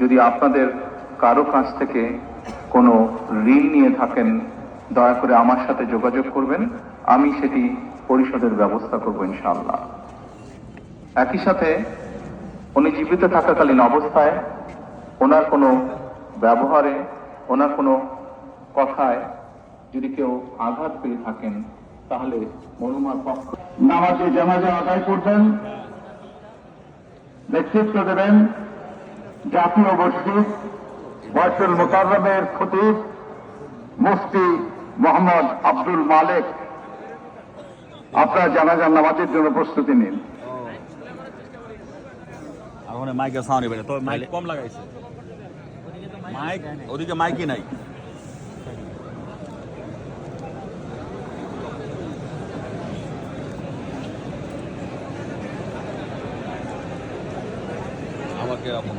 যদি আপনাদের কারো কাছ থেকে কোনো ঋণ নিয়ে থাকেন, দয়া করে আমার সাথে যোগাযোগ করবেন, আমি সেটি পরিশোধের ব্যবস্থা করব ইনশাআল্লাহ। একই সাথে উনি জীবিত থাকাকালীন অবস্থায় ওনার কোনো ব্যবহারে, ওনার কোনো কথায় যদি কেউ আঘাত পেয়ে থাকেন, তাহলে মরহুমার পক্ষ নামাজে জানাজা আদায় করবেন, নেতৃত্ব দেবেন জাতীয় মসজিদ বাইতুল মুকাররমের খতিব মুফতি মোহাম্মদ আব্দুল মালেক। আপনারা জানাজার নামাজের জন্য প্রস্তুতি নিন। মাইকের সাউন্ড এবারে তো মাইক কম লাগাইছে, মাইক ওদিকে মাইকই নাই। আমাকে আপন